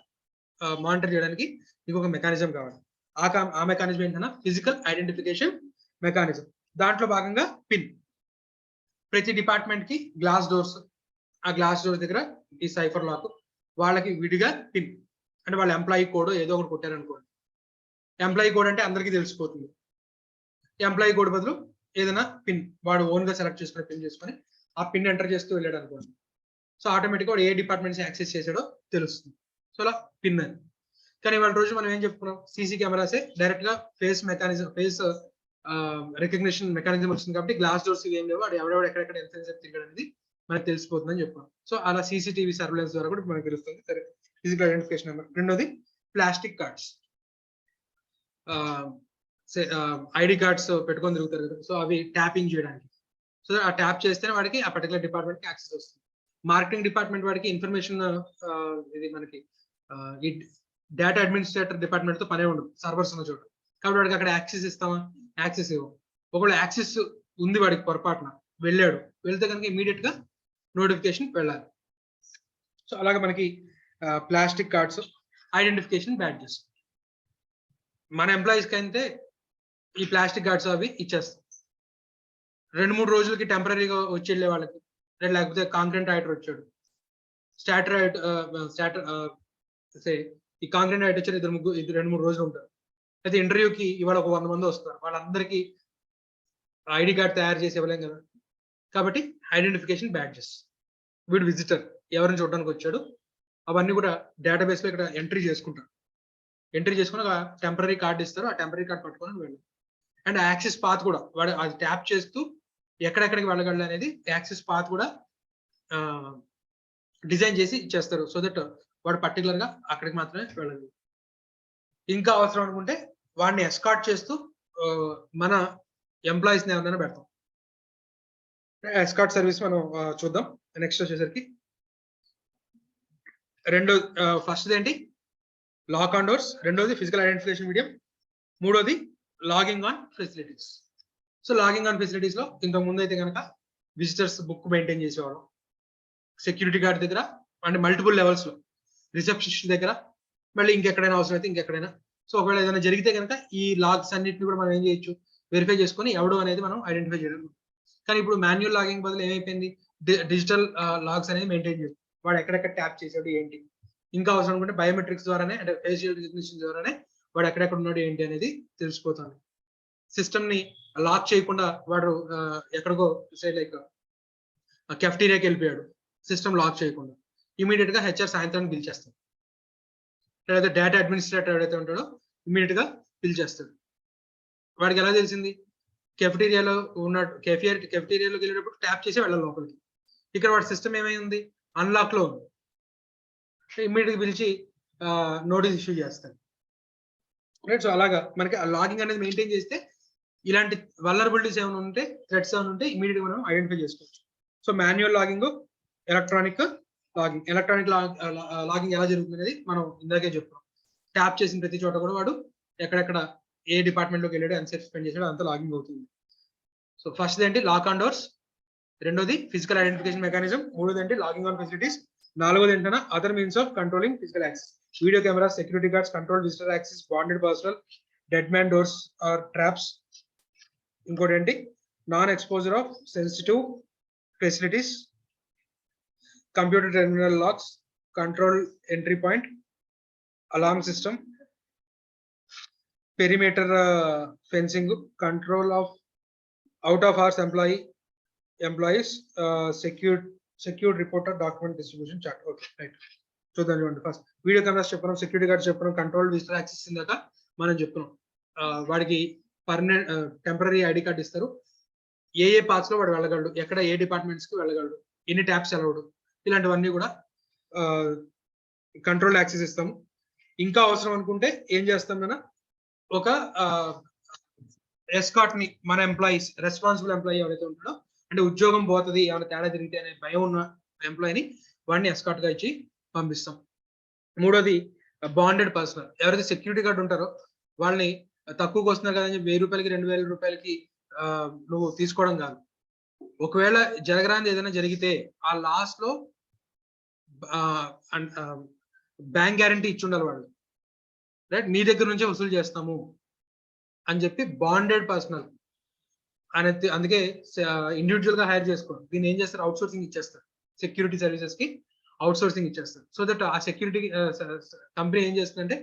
మానిటర్ చేయడానికి నీకు ఒక మెకానిజం కావాలి. ఆ మెకానిజం ఏంటన్నా ఫిజికల్ ఐడెంటిఫికేషన్ మెకానిజం. దాంట్లో భాగంగా పిన్. ప్రతి డిపార్ట్మెంట్ కి గ్లాస్ డోర్స్, ఆ గ్లాస్ డోర్స్ దగ్గర ఈ సైఫర్ లాక్, వాళ్ళకి విడిగా పిన్. అంటే వాళ్ళ ఎంప్లాయీ కోడ్ ఏదో ఒకటి కొట్టారనుకోండి, ఎంప్లాయీ కోడ్ అంటే అందరికీ తెలిసిపోతుంది. ఎంప్లాయీ కోడ్ బదులు ఏదైనా పిన్ వాడు ఓన్ గా సెలెక్ట్ చేసుకుని పిన్ చేసుకొని ఆ పిన్ ఎంటర్ చేస్తూ వెళ్ళాడు అనుకోండి, సో ఆటోమేటిక్ వాడు ఏ డిపార్ట్మెంట్స్ యాక్సెస్ చేశాడో తెలుస్తుంది. సో అలా పిన్ అని. కానీ వాళ్ళ రోజు మనం ఏం చెప్పుకున్నాం, సీసీ కెమెరాసే డైరెక్ట్ గా ఫేస్ రికగ్నిషన్ మెకానిజం వచ్చింది కాబట్టి గ్లాస్ డోర్స్ ఏం లేవు, వాడు ఎవడెవడు ఎక్కడెక్కడ ఎంత తిరిగాడు అనేది మనకు తెలిసిపోతుందని చెప్పాం. సో అలా సీసీటీవీ సర్వేలెన్స్ ద్వారా కూడా మనకు తెలుస్తుంది. సరే, ఫిజికల్ ఐడెంటిఫికేషన్ నెంబర్. రెండోది ప్లాస్టిక్ కార్డ్స్. ఐడి కార్డ్స్ పెట్టుకొని తిరుగుతారు కదా, సో అవి ట్యాపింగ్ చేయడానికి. సో ఆ ట్యాప్ చేస్తేనే వాడికి ఆ పర్టికులర్ డిపార్ట్మెంట్ కి యాక్సెస్ వస్తుంది. మార్కెటింగ్ డిపార్ట్మెంట్ వాడికి ఇన్ఫర్మేషన్, ఇది మనకి ఈ డేటా అడ్మినిస్ట్రేటర్ డిపార్ట్మెంట్ తో పనే ఉండదు, సర్వర్స్ ఉన్న చోట. కాబట్టి వాడికి అక్కడ యాక్సెస్ ఇస్తామా, యాక్సెస్ ఇవ్వం. ఒకవేళ యాక్సెస్ ఉంది వాడికి పొరపాటున వెళ్తే కనుక ఇమీడియట్ గా నోటిఫికేషన్ వెళ్ళాలి. సో అలాగే మనకి ప్లాస్టిక్ కార్డ్స్, ఐడెంటిఫికేషన్ బ్యాడ్జెస్. మన ఎంప్లాయీస్ కి అయితే ఈ ప్లాస్టిక్ కార్డ్స్ అవి ఇచ్చేస్తాం. 2-3 రోజులకి టెంపరీగా వచ్చి వెళ్ళే వాళ్ళకి, లేకపోతే కాంక్రీట్ రైటర్ వచ్చాడు, ఈ కాంక్రీట్ నైట్ వచ్చారు ఇద్దరు 2-3 రోజులు ఉంటారు. అయితే ఇంటర్వ్యూకి ఇవాళ ఒక 100 మంది వస్తారు. వాళ్ళందరికీ ఐడి కార్డ్ తయారు చేసి ఇవ్వలేం కదా. కాబట్టి ఐడెంటిఫికేషన్ బ్యాడ్జెస్, వీడు విజిటర్ ఎవరిని చూడడానికి వచ్చాడు, అవన్నీ కూడా డేటాబేస్ లో ఇక్కడ ఎంట్రీ చేసుకుంటారు. ఎంట్రీ చేసుకుని ఒక టెంపరీ కార్డ్ ఇస్తారు. ఆ టెంపరీ కార్డ్ పట్టుకొని వెళ్ళాలి. అండ్ యాక్సెస్ పాత్ కూడా వాడు అది ట్యాప్ చేస్తూ ఎక్కడెక్కడికి వెళ్ళగలడు అనేది యాక్సెస్ పాత్ కూడా డిజైన్ చేసి ఇచ్చేస్తారు. సో దట్ వాడు పర్టికులర్ గా అక్కడికి మాత్రమే వెళ్ళదు. ఇంకా అవసరం అనుకుంటే వాడిని ఎస్కార్ట్ చేస్తూ మన ఎంప్లాయీస్ ని ఏమైనా పెడతాం. ఎస్కార్ట్ సర్వీస్ మనం చూద్దాం. నెక్స్ట్ వచ్చేసరికి ఫస్ట్ ఏంటి లాక్ ఆన్ డోర్స్, రెండోది ఫిజికల్ ఐడెంటిఫికేషన్ మీడియం, మూడోది logging on facilities. So logging on facilities లో ఇంతకు ముందు అయితే కనుక విజిటర్స్ బుక్ మెయింటైన్ చేసేవాళ్ళం సెక్యూరిటీ గార్డ్ దగ్గర, అంటే మల్టిపుల్ లెవెల్స్ లో, రిసెప్షనిస్ట్ దగ్గర, మళ్ళీ ఇంకెక్కడైనా అవసరం అయితే ఇంకెక్కడైనా. సో ఒకవేళ ఏదైనా జరిగితే కనుక ఈ లాగ్స్ అన్నిటిని కూడా మనం ఏం చేయొచ్చు, వెరిఫై చేసుకొని ఎవడు అనేది మనం ఐడెంటిఫై చేయడం. కానీ ఇప్పుడు మాన్యువల్ లాగింగ్ బదులు ఏమైపోయింది, డిజిటల్ లాగ్స్ అనేది మెయింటైన్ చేయాలి. వాడు ఎక్కడెక్కడ ట్యాప్ చేసాడు ఏంటి, ఇంకా అవసరం అనుకుంటే బయోమెట్రిక్స్ ద్వారానే, అంటే ఫేషియల్ రికగ్నిషన్ ద్వారానే వాడు ఎక్కడెక్కడ ఉన్నాడు ఏంటి అనేది తెలిసిపోతుంది. సిస్టమ్ ని లాక్ చేయకుండా వాడు ఎక్కడికో లైక్ కెఫ్టీరియాకి వెళ్ళిపోయాడు, సిస్టమ్ లాక్ చేయకుండా, ఇమీడియట్ గా హెచ్ఆర్ సాయంత్రానికి పిలిచేస్తాడు. లేదా డేటా అడ్మినిస్ట్రేటర్ ఎవరైతే ఉంటాడో ఇమీడియట్ గా పిలిచేస్తాడు. వాడికి ఎలా తెలిసింది, కెఫ్టీరియాలో ఉన్నాడు, కెఫ్టీరియాలోకి వెళ్ళేటప్పుడు ట్యాప్ చేసి వెళ్ళాలి లోపలికి. ఇక్కడ వాడి సిస్టమ్ ఏమైంది, అన్లాక్ లో ఉంది. ఇమీడియట్ గా పిలిచి నోటీస్ ఇష్యూ చేస్తాడు. రైట్. సో అలాగా మనకి లాగింగ్ అనేది మెయింటైన్ చేస్తే ఇలాంటి వల్నరబిలిటీస్ ఏమైనా ఉంటే, థ్రెట్స్ ఏమైనా ఉంటే ఇమీడియట్ గా మనం ఐడెంటిఫై చేసుకోవచ్చు. So manual logging, electronic logging. Electronic logging ఎలా జరుగుతుంది అనేది మనం ఇందాకే చెప్పుకున్నాం. ట్యాప్ చేసిన ప్రతి చోట కూడా వాడు ఎక్కడెక్కడ ఏ డిపార్ట్మెంట్ లోకి వెళ్ళాడు, ఎంతసేపు స్పెండ్ చేసాడు, అంతా లాగింగ్ అవుతుంది. సో ఫస్ట్ ఏంటి లాక్ ఆన్ డోర్స్, రెండోది ఫిజికల్ ఐడెంటిఫికేషన్ మెకానిజం, మూడోది ఏంటి లాగింగ్ ఆన్ ఫెసిలిటీస్, నాలుగోది ఏంటన్నా other means of controlling physical access, video camera, security guards, control visitor access, bonded personnel, dead man doors or traps. ఇంకోటి ఏంటి non exposure of sensitive facilities, computer terminal locks, control entry point, alarm system, perimeter fencing, control of out of hours employees, secured reporter, document distribution chart. Okay right. చూద్దాం చూడండి. First video cameras చెప్పడం, security guard చెప్పడం, control visitor access ఇందాక మనం చెప్తున్నాం. వాడికి permanent temporary ID card ఇస్తారు. ఏ parts లో వాడు వెళ్ళగలడు, ఎక్కడ ఏ డిపార్ట్మెంట్స్ కి వెళ్ళగలడు, ఎన్ని ట్యాప్స్ అలవడు, ఇలాంటివన్నీ కూడా కంట్రోల్ యాక్సెస్ ఇస్తాము. ఇంకా అవసరం అనుకుంటే ఏం చేస్తాం, మన ఒక ఎస్కాట్ ని మన ఎంప్లాయీస్, రెస్పాన్సిబుల్ ఎంప్లాయీ ఎవరైతే ఉంటాడో, అంటే ఉద్యోగం పోతుంది ఏమైనా తేడా జరిగితే అనే భయం ఉన్న ఎంప్లాయీని వాడిని ఎస్కాట్ గా ఇచ్చి పంపిస్తాం. మూడోది బాండెడ్ పర్సనల్, ఎవరైతే సెక్యూరిటీ గార్డ్ ఉంటారో వాళ్ళని తక్కువకి వస్తున్నారు కదా అని 1000 రూపాయలకి 2000 రూపాయలకి నువ్వు తీసుకోవడం కాదు. ఒకవేళ జరగరాంది ఏదైనా జరిగితే ఆ లాస్ట్ లో బ్యాంక్ గ్యారంటీ ఇచ్చి ఉండాలి వాళ్ళు, రైట్, నీ దగ్గర నుంచే వసూలు చేస్తాము అని చెప్పి బాండెడ్ పర్సనల్ అనేది. అందుకే ఇండివిజువల్ గా హైర్ చేసుకోండి. దీన్ని ఏం చేస్తారు, అవుట్ సోర్సింగ్ ఇచ్చేస్తారు, సెక్యూరిటీ సర్వీసెస్ కి అవుట్ సోర్సింగ్ ఇచ్చేస్తారు. సో దట్ ఆ సెక్యూరిటీ కంపెనీ ఏం చేస్తుందంటే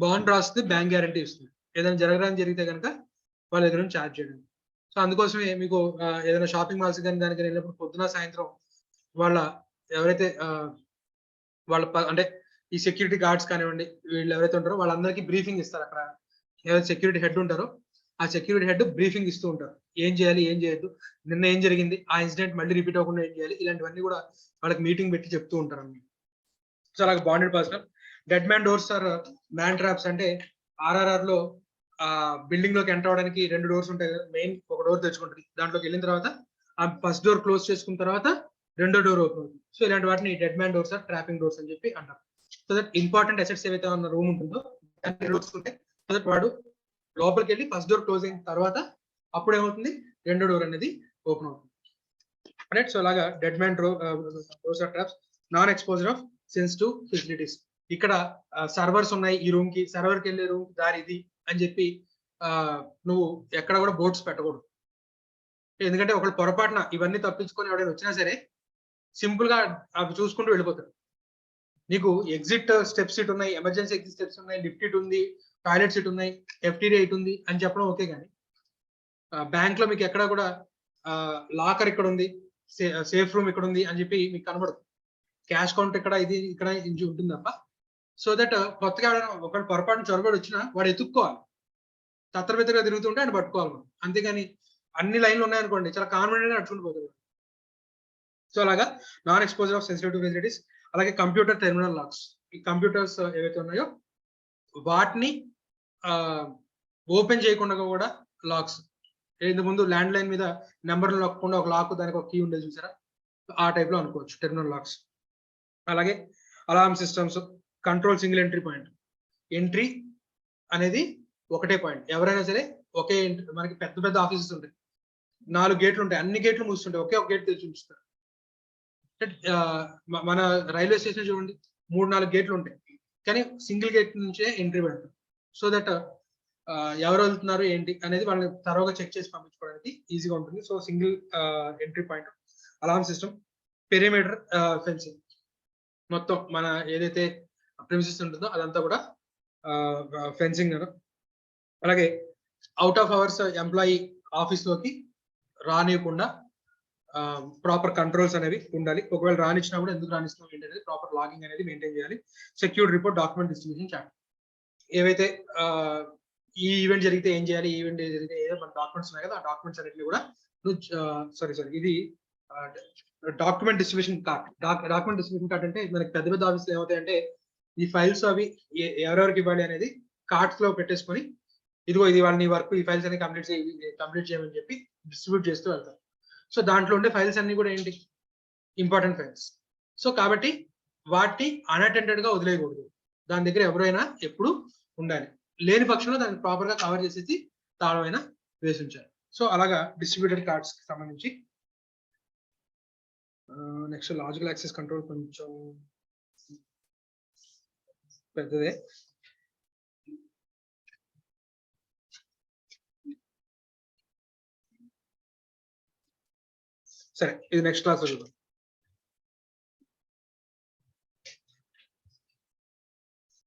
బాండ్ రాస్తుంది, బ్యాంక్ గ్యారంటీ ఇస్తుంది. ఏదైనా జరగడానికి జరిగితే కనుక వాళ్ళ దగ్గర నుంచి ఛార్జ్ చేయడం. సో అందుకోసమే మీకు ఏదైనా షాపింగ్ మాల్స్ కానీ దానికి వెళ్ళినప్పుడు పొద్దున సాయంత్రం వాళ్ళ ఎవరైతే వాళ్ళ అంటే ఈ సెక్యూరిటీ గార్డ్స్ కానివ్వండి, వీళ్ళు ఎవరైతే ఉంటారో వాళ్ళందరికీ బ్రీఫింగ్ ఇస్తారు. అక్కడ ఎవరైతే సెక్యూరిటీ హెడ్ ఉంటారో ఆ సెక్యూరిటీ హెడ్ బ్రీఫింగ్ ఇస్తూ ఉంటారు, ఏం చేయాలి ఏం చేయొద్దు, నిన్న ఏం జరిగింది, ఆ ఇన్సిడెంట్ మళ్ళీ రిపీట్ అవ్వకుండా ఏం చేయాలి, ఇలాంటివన్నీ కూడా వాళ్ళకి మీటింగ్ పెట్టి చెప్తూ ఉంటారు అన్నమాట. సో అలాగే bonded personnel. Dead man doors or man traps, అంటే ఆర్ఆర్ఆర్ లో బిల్డింగ్ లోకి ఎంటర్ అవడానికి 2 డోర్స్ ఉంటాయి కదా, మెయిన్ ఒక డోర్ తెచ్చుకుంటుంది, దాంట్లోకి వెళ్ళిన తర్వాత ఆ ఫస్ట్ డోర్ క్లోజ్ చేసుకున్న తర్వాత రెండో డోర్ ఓపెన్ అవుతుంది. సో ఇలాంటి వాటిని dead man doors or trapping doors అని చెప్పి అంటారు. సో దట్ ఇంపార్టెంట్ అసెట్స్ ఏవైతే ఉన్న రూమ్ ఉంటుందో దాన్ని డోర్స్ ఉంటాయి. సో దట్ వాడు లోపలికి వెళ్ళి ఫస్ట్ డోర్ క్లోజ్ అయిన తర్వాత అప్పుడు ఏమవుతుంది, రెండో డోర్ అనేది ఓపెన్ అవుతుంది. రైట్. సో అలాగా dead man doors or traps. Non exposure of sensitive facilities, ఇక్కడ సర్వర్స్ ఉన్నాయి, ఈ రూమ్ కి సర్వర్ కి వెళ్ళే రూమ్ దారి ఇది అని చెప్పి నువ్వు ఎక్కడ కూడా బోర్డ్స్ పెట్టకూడదు. ఎందుకంటే ఒకళ్ళు పొరపాటున ఇవన్నీ తప్పించుకొని ఎవరైనా వచ్చినా సరే సింపుల్ గా అవి చూసుకుంటూ వెళ్ళిపోతారు. నీకు ఎగ్జిట్ స్టెప్స్ ఇటు ఉన్నాయి, ఎమర్జెన్సీ ఎగ్జిట్ స్టెప్స్ ఉన్నాయి, లిఫ్ట్ ఇటు ఉంది, టాయిలెట్స్ ఇటు ఉన్నాయి, ఎఫ్టీడీ ఇటు ఉంది అని చెప్పడం ఓకే. కానీ బ్యాంక్ లో మీకు ఎక్కడ కూడా లాకర్ ఇక్కడ ఉంది, సేఫ్ రూమ్ ఇక్కడ ఉంది అని చెప్పి మీకు కనబడదు. క్యాష్ కౌంటర్ ఇక్కడ ఇది ఇక్కడ ఇంచి ఉంటుంది తప్ప. సో దట్ కొత్తగా ఒక పొరపాటున చొరబడి వచ్చినా వాడు ఎత్తుక్కోవాలి, తత్తరబెత్తగా తిరుగుతుంటే ఆయన పట్టుకోవాలి మనం. అంతేగాని అన్ని లైన్లు ఉన్నాయనుకోండి చాలా కాన్ఫిడెంట్ గా నడుచుకుంటూ పోతుంది. సో అలాగా non exposure of sensitive facilities. అలాగే కంప్యూటర్ టెర్మినల్ లాక్స్, ఈ కంప్యూటర్స్ ఏవైతే ఉన్నాయో వాటిని ఓపెన్ చేయకుండా కూడా లాక్స్. ఇంతకు ముందు ల్యాండ్ లైన్ మీద నెంబర్ నొక్కకుండా ఒక లాక్ దానికి ఒక కీ ఉండేది చూసారా, ఆ టైప్ లో అనుకోవచ్చు టెర్మినల్ లాక్స్. అలాగే alarm systems, control single entry point. Entry అనేది ఒకటే పాయింట్, ఎవరైనా సరే ఒకే మనకి పెద్ద పెద్ద ఆఫీసెస్ ఉంటాయి, 4 గేట్లు ఉంటాయి, అన్ని గేట్లు మూస్తుంటాయి, ఒకే ఒక గేట్ తెరిచి ఉంచుతారు. మన రైల్వే స్టేషన్ చూడండి 3-4 గేట్లు ఉంటాయి, కానీ సింగిల్ గేట్ నుంచే ఎంట్రీ పెడతారు. సో దట్ ఎవరు వెళ్తున్నారు ఏంటి అనేది వాళ్ళని తరోగా చెక్ చేసి పంపించుకోవడానికి ఈజీగా ఉంటుంది. So single entry point. Alarm system, perimeter fencing, మొత్తం మన ఏదైతే ప్రిమిసెస్ ఉంటుందో అదంతా కూడా ఫెన్సింగ్. అలాగే out of hours employee office లోకి రానియకుండా ప్రాపర్ కంట్రోల్స్ అనేవి ఉండాలి. ఒకవేళ రానిచ్చినా కూడా ఎందుకు రానిస్తున్నాం ఏంటి అనేది ప్రాపర్ లాగింగ్ అనేది మెయింటైన్ చేయాలి. Secured report, document distribution chart. ఏవైతే ఈ ఈవెంట్ జరిగితే ఏం చేయాలి, ఈ ఈవెంట్ జరిగితే ఏదో మన డాక్యుమెంట్స్ ఉన్నాయి కదా, ఆ డాక్యుమెంట్స్ అన్నింటినీ కూడా ఇది document distribution card. Document distribution card అంటే మనకి పెద్ద పెద్ద ఆఫీసులు ఏమవుతాయంటే ఈ ఫైల్స్ అవి ఎవరెవరికి ఇవ్వాలి అనేది కార్డ్స్ లో పెట్టేసుకొని, ఇదిగో ఇది వాళ్ళని వర్క్, ఈ ఫైల్స్ అన్ని కంప్లీట్ చేయమని చెప్పి డిస్ట్రిబ్యూట్ చేస్తూ వెళ్తారు. సో దాంట్లో ఉండే ఫైల్స్ అన్ని కూడా ఏంటి, ఇంపార్టెంట్ ఫైల్స్. సో కాబట్టి వాటిని అన్అటెండెడ్ గా వదిలేయకూడదు, దాని దగ్గర ఎవరైనా ఎప్పుడు ఉండాలి. లేని పక్షంలో దాన్ని ప్రాపర్ గా కవర్ చేసేసి తాళమైనా వేసి ఉంచాలి. సో అలాగా డిస్ట్రిబ్యూటెడ్ కార్డ్స్ కి సంబంధించి. నెక్స్ట్ లాజికల్ యాక్సెస్ కంట్రోల్ కొంచెం పెద్దదే. సరే, ఇది నెక్స్ట్ క్లాస్ లో చూద్దాం.